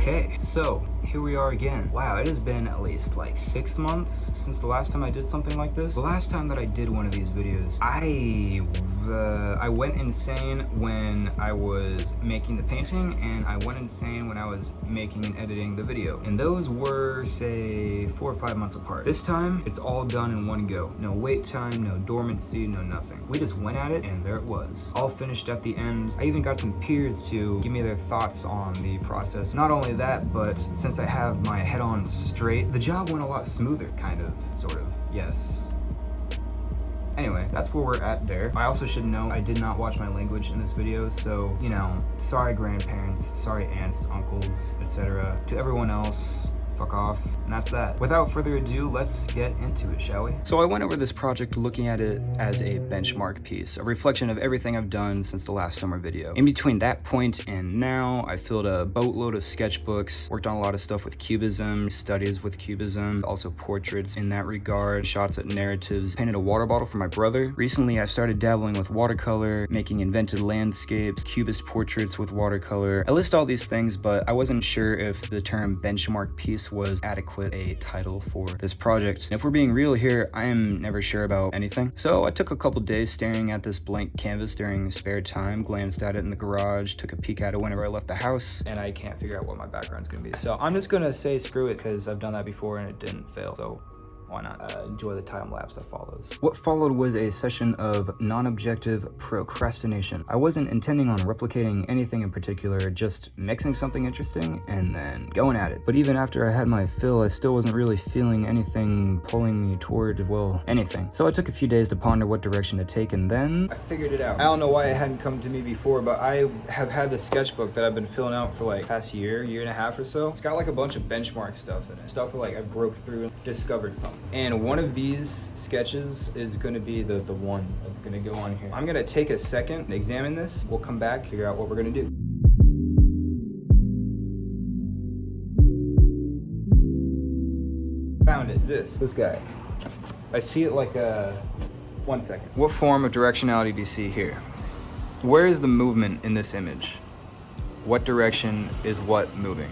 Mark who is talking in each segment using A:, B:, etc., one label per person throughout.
A: Okay, so here we are again. Wow, it has been at least like 6 months since the last time I did something like this. The last time that I did one of these videos, I went insane when I was making the painting, and I went insane when I was making and editing the video. And those were, say, 4 or 5 months apart. This time, it's all done in one go. No wait time, no dormancy, no nothing. We just went at it, and there it was. All finished at the end. I even got some peers to give me their thoughts on the process. Not only that, but since I have my head on straight, the job went a lot smoother, kind of, sort of, yes. Anyway, that's where we're at there. I also should know I did not watch my language in this video, so, you know, sorry grandparents, sorry aunts, uncles, etc. To everyone else, fuck off. And that's that. Without further ado, let's get into it, shall we? So I went over this project looking at it as a benchmark piece, a reflection of everything I've done since the last summer video. In between that point and now, I filled a boatload of sketchbooks, worked on a lot of stuff with cubism, studies with cubism, also portraits in that regard, shots at narratives, painted a water bottle for my brother. Recently, I've started dabbling with watercolor, making invented landscapes, cubist portraits with watercolor. I list all these things, but I wasn't sure if the term benchmark piece was adequate a title for this project. And if we're being real here, I am never sure about anything. So I took a couple days staring at this blank canvas during spare time, glanced at it in the garage, took a peek at it whenever I left the house, and I can't figure out what my background's gonna be. So I'm just gonna say screw it, because I've done that before and it didn't fail. So why not? Enjoy the time lapse that follows. What followed was a session of non-objective procrastination. I wasn't intending on replicating anything in particular, just mixing something interesting and then going at it. But even after I had my fill, I still wasn't really feeling anything pulling me toward, well, anything. So I took a few days to ponder what direction to take, and then I figured it out. I don't know why it hadn't come to me before, but I have had this sketchbook that I've been filling out for like past year and a half or so. It's got like a bunch of benchmark stuff in it. Stuff where like I broke through and discovered something. And one of these sketches is gonna be the one that's gonna go on here. I'm gonna take a second and examine this. We'll come back, figure out what we're gonna do. Found it, this guy. I see it like a, 1 second. What form of directionality do you see here? Where is the movement in this image? What direction is what moving?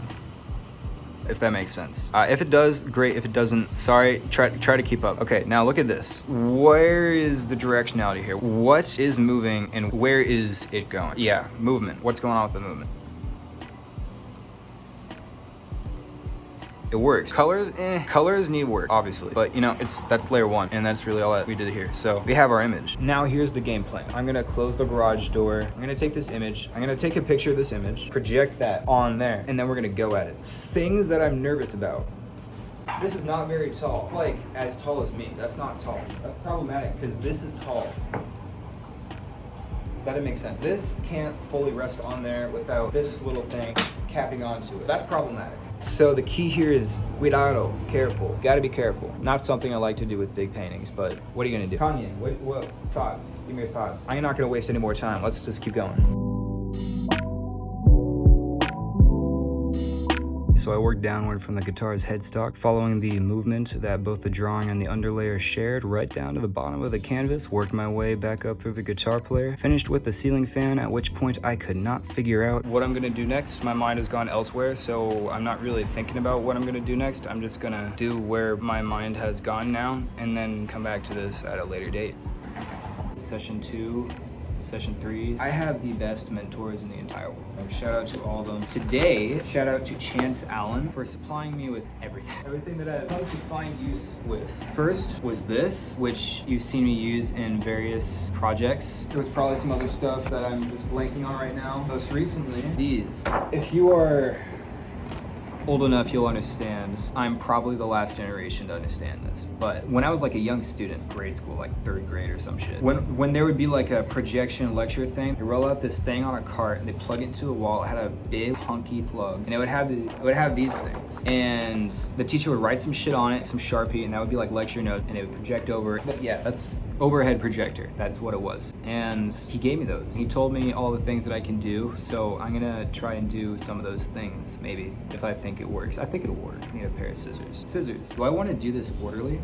A: If that makes sense. If it does, great. If it doesn't, sorry, try to keep up. Okay, now look at this. Where is the directionality here? What is moving and where is it going? Yeah, movement. What's going on with the movement? It works. Colors, colors need work, obviously. But you know, that's layer one, and that's really all that we did here. So we have our image. Now here's the game plan. I'm gonna close the garage door. I'm gonna take this image. I'm gonna take a picture of this image, project that on there, and then we're gonna go at it. Things that I'm nervous about. This is not very tall. It's like as tall as me. That's not tall. That's problematic because this is tall. That didn't make sense. This can't fully rest on there without this little thing capping onto it. That's problematic. So the key here is cuidado, careful. Gotta be careful. Not something I like to do with big paintings, but what are you gonna do? Kanye, what thoughts? Give me your thoughts. I'm not gonna waste any more time. Let's just keep going. So I worked downward from the guitar's headstock, following the movement that both the drawing and the underlayer shared, right down to the bottom of the canvas, worked my way back up through the guitar player, finished with the ceiling fan, at which point I could not figure out what I'm gonna do next. My mind has gone elsewhere, so I'm not really thinking about what I'm gonna do next. I'm just gonna do where my mind has gone now, and then come back to this at a later date. Session 2. Session 3. I have the best mentors in the entire world. Shout out to all of them. Today, shout out to Chance Allen for supplying me with everything. Everything that I've come to find use with. First was this, which you've seen me use in various projects. There was probably some other stuff that I'm just blanking on right now. Most recently, these. If you are old enough, you'll understand. I'm probably the last generation to understand this, but when I was like a young student, grade school, like 3rd grade or some shit, when there would be like a projection lecture thing, they roll out this thing on a cart and they plug it into the wall. It had a big hunky plug, and it would have these things, and the teacher would write some shit on it, some Sharpie, and that would be like lecture notes, and it would project over. But yeah, that's overhead projector. That's what it was. And he gave me those. He told me all the things that I can do, so I'm gonna try and do some of those things, maybe, if I think it works. I think it'll work. I need a pair of scissors. Scissors. Do I want to do this orderly?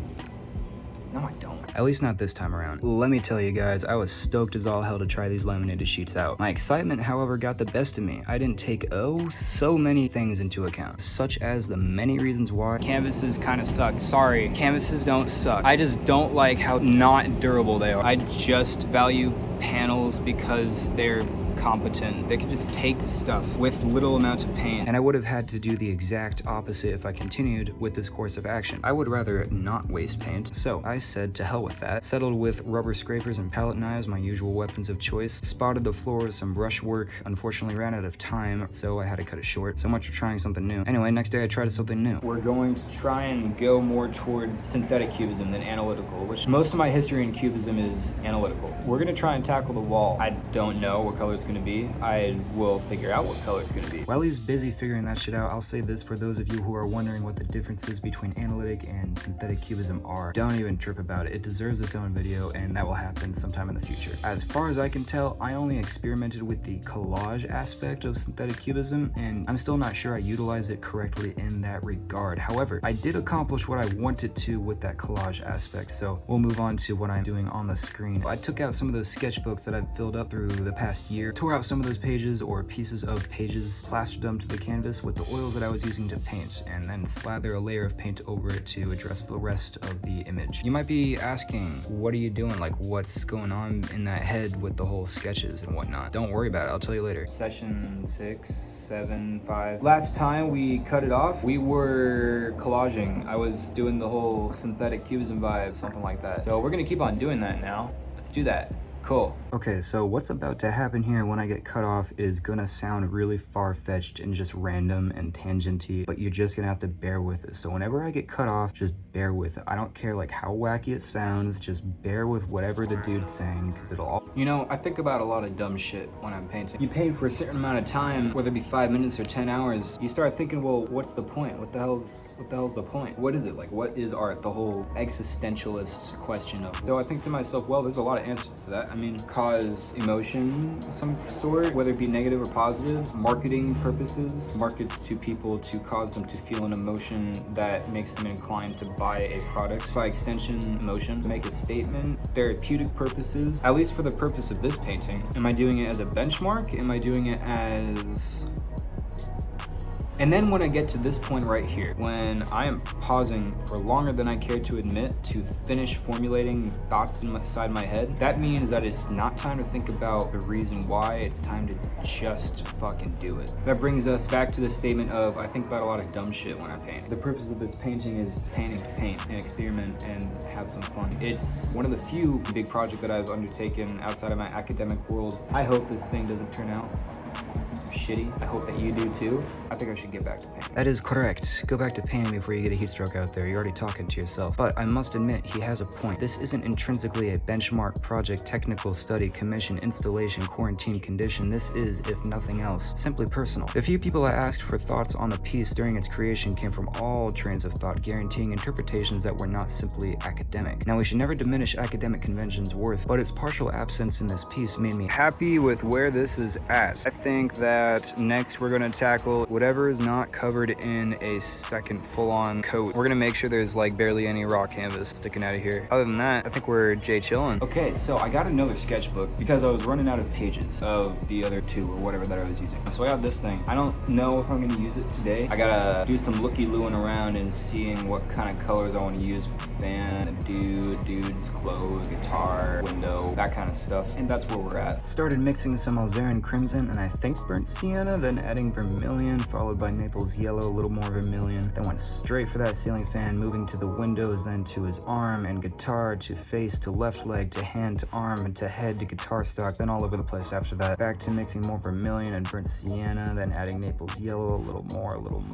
A: No, I don't. At least not this time around. Let me tell you guys, I was stoked as all hell to try these laminated sheets out. My excitement, however, got the best of me. I didn't take so many things into account, such as the many reasons why canvases kind of suck. Sorry, canvases don't suck. I just don't like how not durable they are. I just value panels because they're competent. They can just take stuff with little amounts of paint, and I would have had to do the exact opposite if I continued with this course of action. I would rather not waste paint, so I said to hell with that. Settled with rubber scrapers and palette knives, my usual weapons of choice. Spotted the floor with some brush work. Unfortunately ran out of time, so I had to cut it short. So much for trying something new. Anyway, next day I tried something new. We're going to try and go more towards synthetic cubism than analytical, which most of my history in cubism is analytical. We're gonna try and tackle the wall. I don't know what color it's gonna be. I will figure out what color it's gonna be. While he's busy figuring that shit out, I'll say this for those of you who are wondering what the differences between analytic and synthetic cubism are. Don't even trip about it. It deserves its own video, and that will happen sometime in the future. As far as I can tell, I only experimented with the collage aspect of synthetic cubism, and I'm still not sure I utilized it correctly in that regard. However, I did accomplish what I wanted to with that collage aspect, so we'll move on to what I'm doing on the screen. I took out some of those sketchbooks that I've filled up through the past year, tore out some of those pages or pieces of pages, plastered them to the canvas with the oils that I was using to paint, and then slather a layer of paint over it to address the rest of the image. You might be asking, what are you doing? Like, what's going on in that head with the whole sketches and whatnot? Don't worry about it, I'll tell you later. Session 6, 7, 5. Last time we cut it off, we were collaging. I was doing the whole synthetic cubism vibe, something like that. So we're gonna keep on doing that now. Let's do that. Cool. Okay, so what's about to happen here when I get cut off is gonna sound really far-fetched and just random and tangenty, but you're just gonna have to bear with it. So whenever I get cut off, just bear with it. I don't care like how wacky it sounds, just bear with whatever the dude's saying, because it'll all... You know, I think about a lot of dumb shit when I'm painting. You paint for a certain amount of time, whether it be 5 minutes or 10 hours, you start thinking, well, what's the point? What the hell's the point? What is it? Like, what is art? The whole existentialist question of... So I think to myself, well, there's a lot of answers to that. I mean, cause emotion of some sort, whether it be negative or positive. Marketing purposes, markets to people to cause them to feel an emotion that makes them inclined to buy a product. By extension, emotion. Make a statement. Therapeutic purposes, at least for the purpose of this painting. Am I doing it as a benchmark? Am I doing it as... And then when I get to this point right here, when I am pausing for longer than I care to admit to finish formulating thoughts inside my head, that means that it's not time to think about the reason why, it's time to just fucking do it. That brings us back to the statement of, I think about a lot of dumb shit when I paint. The purpose of this painting is painting to paint and experiment and have some fun. It's one of the few big projects that I've undertaken outside of my academic world. I hope this thing doesn't turn out shitty. I hope that you do too. I think I should get back to painting. That is correct. Go back to painting before you get a heat stroke out there. You're already talking to yourself. But I must admit, he has a point. This isn't intrinsically a benchmark project, technical study, commission, installation, quarantine condition. This is, if nothing else, simply personal. The few people I asked for thoughts on the piece during its creation came from all trains of thought, guaranteeing interpretations that were not simply academic. Now, we should never diminish academic convention's worth, but its partial absence in this piece made me happy with where this is at. I think that next we're going to tackle whatever is not covered in a second full-on coat. We're going to make sure there's like barely any raw canvas sticking out of here. Other than that, I think we're chillin'. Okay, so I got another sketchbook because I was running out of pages of the other two or whatever that I was using. So I got this thing. I don't know if I'm going to use it today. I gotta do some looky-looing around and seeing what kind of colors I want to use for fan, dude's clothes, guitar, window, that kind of stuff. And that's where we're at. Started mixing some alizarin crimson and I think burnt sienna, then adding vermilion, followed by Naples yellow, a little more vermilion. Then went straight for that ceiling fan, moving to the windows, then to his arm and guitar, to face, to left leg, to hand, to arm, and to head, to guitar stock, then all over the place after that. Back to mixing more vermilion and burnt sienna, then adding Naples yellow, a little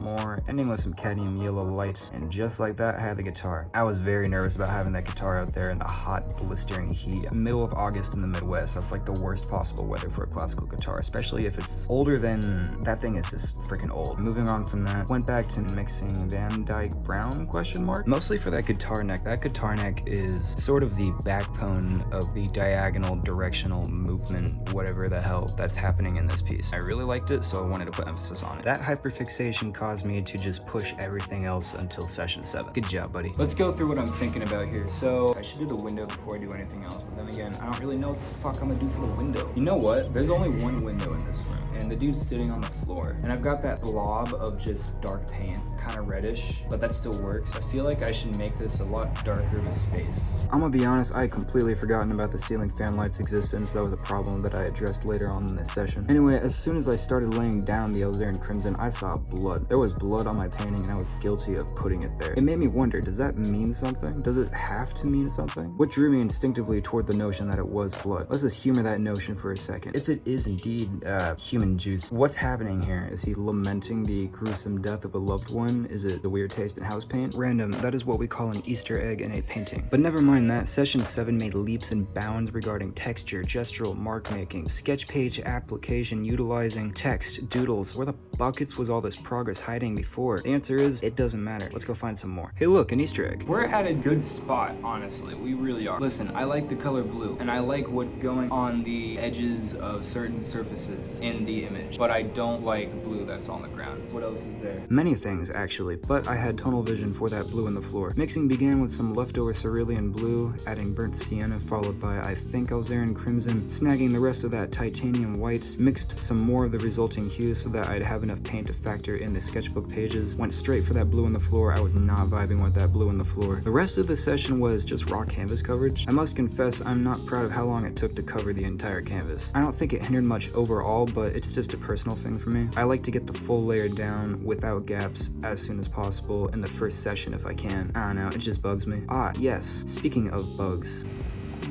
A: more, ending with some cadmium yellow light, and just like that, I had the guitar. I was very nervous about having that guitar out there in the hot, blistering heat. Middle of August in the Midwest, that's like the worst possible weather for a classical guitar, especially if it's older older than, that thing is just freaking old. Moving on from that, went back to mixing Van Dyke Brown question mark, mostly for that guitar neck. That guitar neck is sort of the backbone of the diagonal directional movement, whatever the hell that's happening in this piece. I really liked it, so I wanted to put emphasis on it. That hyperfixation caused me to just push everything else until session 7. Good job, buddy. Let's go through what I'm thinking about here. So I should do the window before I do anything else, but then again, I don't really know what the fuck I'm gonna do for the window. You know what? There's only one window in this room, and the dude's sitting on the floor, and I've got that blob of just dark paint, kind of reddish, but that still works. I feel like I should make this a lot darker of a space. I'm gonna be honest, I had completely forgotten about the ceiling fan light's existence. That was a problem that I addressed later on in this session. Anyway, as soon as I started laying down the Alizarin Crimson, I saw blood. There was blood on my painting, and I was guilty of putting it there. It made me wonder, does that mean something? Does it have to mean something? What drew me instinctively toward the notion that it was blood? Let's just humor that notion for a second. If it is indeed human juice, what's happening here? Is he lamenting the gruesome death of a loved one? Is it the weird taste in house paint? Random, that is what we call an Easter egg in a painting. But never mind that, session 7 made leaps and bounds regarding texture, gestural mark making, sketch page application utilizing text, doodles. Where the buckets was all this progress hiding before? The answer is, it doesn't matter. Let's go find some more. Hey look, an Easter egg. We're at a good spot, honestly. We really are. Listen, I like the color blue, and I like what's going on the edges of certain surfaces in the image, but I don't like the blue that's on the ground. What else is there? Many things, actually, but I had tunnel vision for that blue in the floor. Mixing began with some leftover cerulean blue, adding burnt sienna, followed by, I think, Alizarin Crimson, snagging the rest of that titanium white, mixed some more of the resulting hue so that I'd have enough paint to factor in the sketchbook pages, went straight for that blue in the floor. I was not vibing with that blue in the floor. The rest of the session was just raw canvas coverage. I must confess, I'm not proud of how long it took to cover the entire canvas. I don't think it hindered much overall, but it's just a personal thing for me. I like to get the full layer down without gaps as soon as possible in the first session if I can. I don't know, it just bugs me. Ah, yes, speaking of bugs.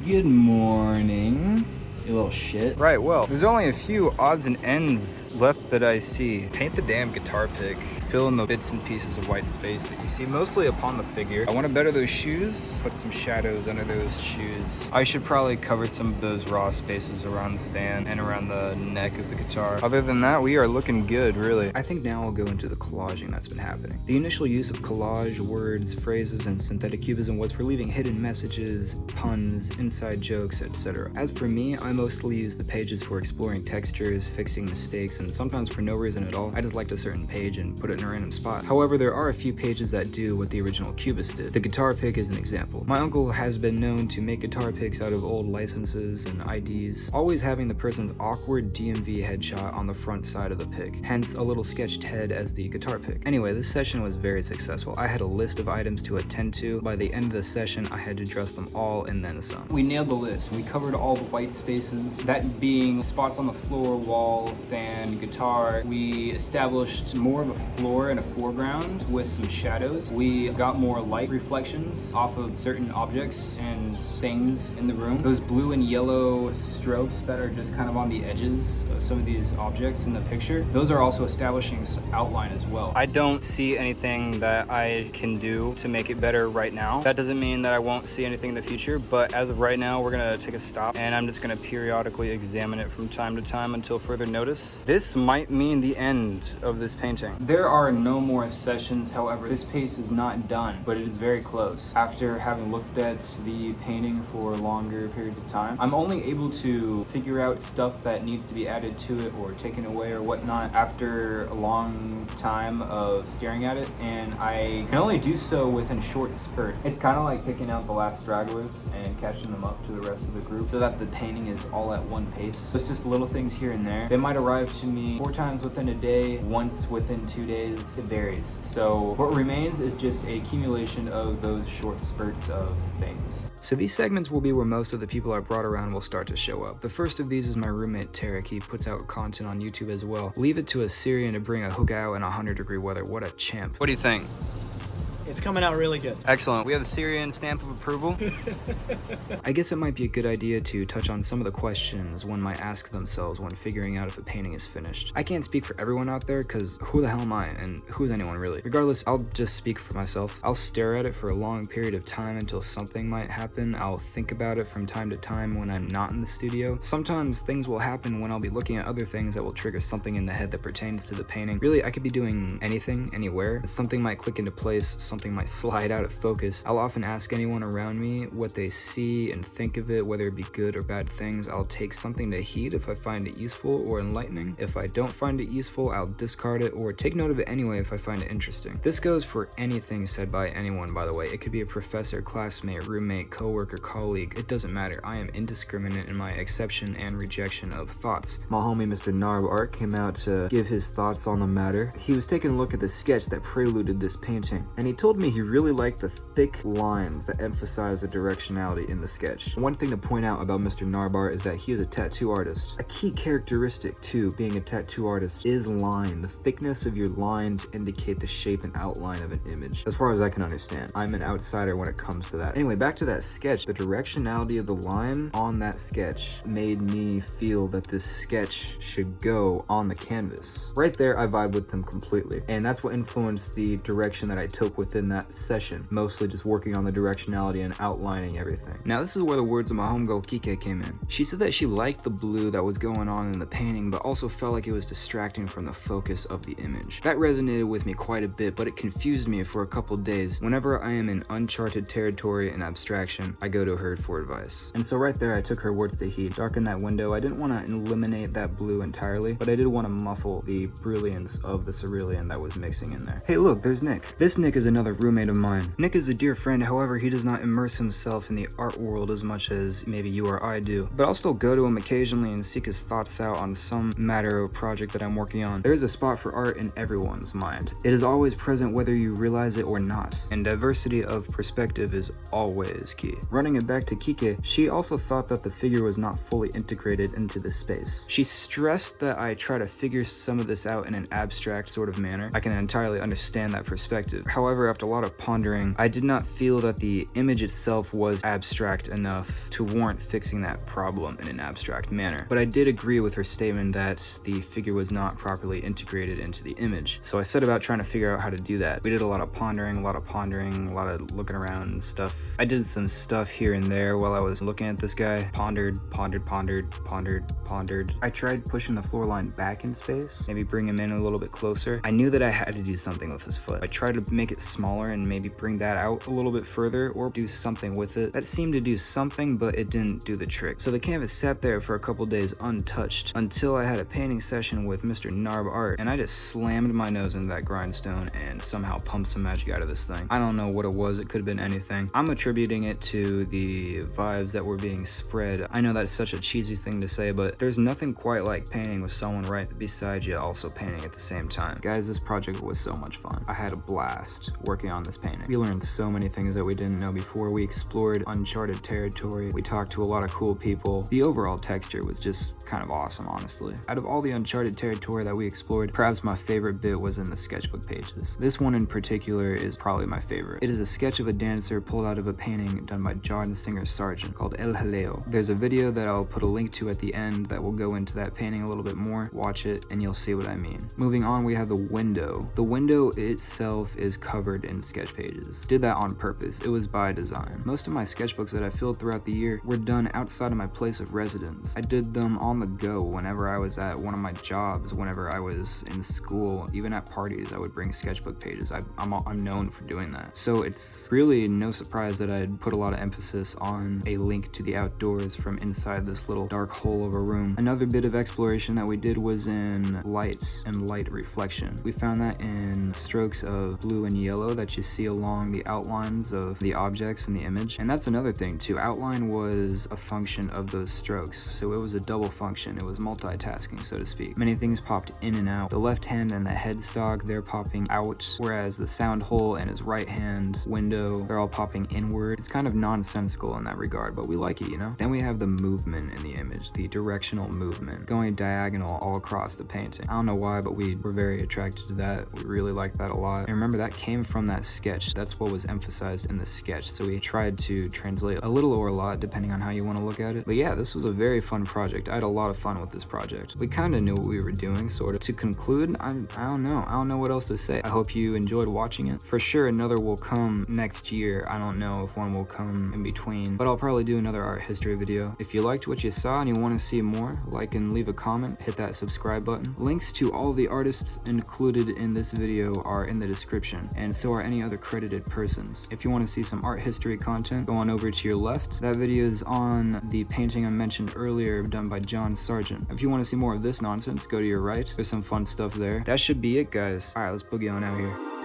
A: Good morning, you little shit. Right, well, there's only a few odds and ends left that I see. Paint the damn guitar pick. Fill in the bits and pieces of white space that you see mostly upon the figure. I want to better those shoes, put some shadows under those shoes. I should probably cover some of those raw spaces around the fan and around the neck of the guitar. Other than that, we are looking good, really. I think now I'll go into the collaging that's been happening. The initial use of collage, words, phrases, and synthetic cubism was for leaving hidden messages, puns, inside jokes, etc. As for me, I mostly use the pages for exploring textures, fixing mistakes, and sometimes for no reason at all. I just liked a certain page and put it in a random spot. However, there are a few pages that do what the original cubist did. The guitar pick is an example. My uncle has been known to make guitar picks out of old licenses and IDs, always having the person's awkward DMV headshot on the front side of the pick, hence a little sketched head as the guitar pick. Anyway, this session was very successful. I had a list of items to attend to. By the end of the session, I had to dress them all and then some. We nailed the list. We covered all the white spaces, that being spots on the floor, wall, fan, guitar. We established more of a floor and a foreground with some shadows. We got more light reflections off of certain objects and things in the room. Those blue and yellow strokes that are just kind of on the edges of some of these objects in the picture, those are also establishing some outline as well. I don't see anything that I can do to make it better right now. That doesn't mean that I won't see anything in the future, but as of right now, we're gonna take a stop and I'm just gonna periodically examine it from time to time until further notice. This might mean the end of this painting. There are no more sessions, however, this piece is not done, but it is very close. After having looked at the painting for longer periods of time, I'm only able to figure out stuff that needs to be added to it or taken away or whatnot after a long time of staring at it, and I can only do so within short spurts. It's kind of like picking out the last stragglers and catching them up to the rest of the group so that the painting is all at one pace. So it's just little things here and there. They might arrive to me 4 times within a day, once within 2 days. It varies. So what remains is just a accumulation of those short spurts of things. So these segments will be where most of the people I brought around will start to show up. The first of these is my roommate Tarek. He puts out content on YouTube as well. Leave it to a Syrian to bring a hookah out in 100-degree weather. What a champ. What do you think?
B: It's coming out really good.
A: Excellent. We have the Syrian stamp of approval. I guess it might be a good idea to touch on some of the questions one might ask themselves when figuring out if a painting is finished. I can't speak for everyone out there, because who the hell am I, and who's anyone really? Regardless, I'll just speak for myself. I'll stare at it for a long period of time until something might happen. I'll think about it from time to time when I'm not in the studio. Sometimes things will happen when I'll be looking at other things that will trigger something in the head that pertains to the painting. Really, I could be doing anything, anywhere. Something might click into place, something might slide out of focus. I'll often ask anyone around me what they see and think of it, whether it be good or bad things. I'll take something to heed if I find it useful or enlightening. If I don't find it useful, I'll discard it or take note of it anyway if I find it interesting. This goes for anything said by anyone, by the way. It could be a professor, classmate, roommate, coworker, colleague. It doesn't matter. I am indiscriminate in my acceptance and rejection of thoughts. My homie Mr. Narb Art came out to give his thoughts on the matter. He was taking a look at the sketch that preluded this painting, and he told me he really liked the thick lines that emphasize the directionality in the sketch. One thing to point out about Mr. Narb Art is that he is a tattoo artist. A key characteristic to being a tattoo artist is line, the thickness of your line to indicate the shape and outline of an image. As far as I can understand, I'm an outsider when it comes to that. Anyway, back to that sketch. The directionality of the line on that sketch made me feel that this sketch should go on the canvas. Right there, I vibe with him completely, and that's what influenced the direction that I took within that session, mostly just working on the directionality and outlining everything. Now, this is where the words of my homegirl Qiqe came in. She said that she liked the blue that was going on in the painting, but also felt like it was distracting from the focus of the image. That resonated with me quite a bit, but it confused me for a couple days. Whenever I am in uncharted territory and abstraction, I go to her for advice. And so right there, I took her words to heed. Darken that window. I didn't want to eliminate that blue entirely, but I did want to muffle the brilliance of the cerulean that was mixing in there. Hey, look, there's Nick. This Nick is another roommate of mine. Nick is a dear friend, however, he does not immerse himself in the art world as much as maybe you or I do. But I'll still go to him occasionally and seek his thoughts out on some matter or project that I'm working on. There is a spot for art in everyone's mind. It is always present whether you realize it or not, and diversity of perspective is always key. Running it back to Qiqe, she also thought that the figure was not fully integrated into the space. She stressed that I try to figure some of this out in an abstract sort of manner. I can entirely understand that perspective. However, after a lot of pondering, I did not feel that the image itself was abstract enough to warrant fixing that problem in an abstract manner. But I did agree with her statement that the figure was not properly integrated into the image. So I set about trying to figure out how to do that. We did a lot of pondering, a lot of looking around and stuff. I did some stuff here and there while I was looking at this guy. Pondered. I tried pushing the floor line back in space, maybe bring him in a little bit closer. I knew that I had to do something with his foot. I tried to make it smaller and maybe bring that out a little bit further or do something with it. That seemed to do something, but it didn't do the trick. So the canvas sat there for a couple days untouched until I had a painting session with Mr. Narb Art, and I just slammed my nose into that grindstone and somehow pumped some magic out of this thing. I don't know what it was. It could have been anything. I'm attributing it to the vibes that were being spread. I know that's such a cheesy thing to say, but there's nothing quite like painting with someone right beside you also painting at the same time. Guys, this project was so much fun. I had a blast working on this painting. We learned so many things that we didn't know before. We explored uncharted territory. We talked to a lot of cool people. The overall texture was just kind of awesome, honestly. Out of all the uncharted territory that we explored, perhaps my favorite bit was in the sketchbook pages. This one in particular is probably my favorite. It is a sketch of a dancer pulled out of a painting done by John Singer Sargent called El Jaleo. There's a video that I'll put a link to at the end that will go into that painting a little bit more. Watch it and you'll see what I mean. Moving on, we have the window. The window itself is covered in sketch pages. Did that on purpose. It was by design. Most of my sketchbooks that I filled throughout the year were done outside of my place of residence. I did them on the go whenever I was at one of my jobs, whenever I was in school, even at parties, I would bring sketchbook pages. I'm known for doing that. So it's really no surprise that I'd put a lot of emphasis on a link to the outdoors from inside this little dark hole of a room. Another bit of exploration that we did was in light and light reflection. We found that in strokes of blue and yellow that you see along the outlines of the objects in the image. And that's another thing too. Outline was a function of those strokes. So it was a double function. It was multitasking, so to speak. Many things popped in and out. The left hand and the headstock, they're popping out, whereas the sound hole and his right hand window, they're all popping inward. It's kind of nonsensical in that regard, but we like it, you know? Then we have the movement in the image, the directional movement, going diagonal all across the painting. I don't know why, but we were very attracted to that. We really liked that a lot. And remember, that came from from that sketch. That's what was emphasized in the sketch. So we tried to translate a little or a lot, depending on how you want to look at it. But yeah, this was a very fun project. I had a lot of fun with this project. We kind of knew what we were doing, sort of. To conclude, I don't know what else to say. I hope you enjoyed watching it. For sure, another will come next year. I don't know if one will come in between, but I'll probably do another art history video. If you liked what you saw and you want to see more, like and leave a comment, hit that subscribe button. Links to all the artists included in this video are in the description, and so are any other credited persons. If you want to see some art history content, go on over to your left. That video is on the painting I mentioned earlier done by John Sargent. If you want to see more of this nonsense, go to your right. There's some fun stuff there. That should be it, guys. Alright, let's boogie on out here.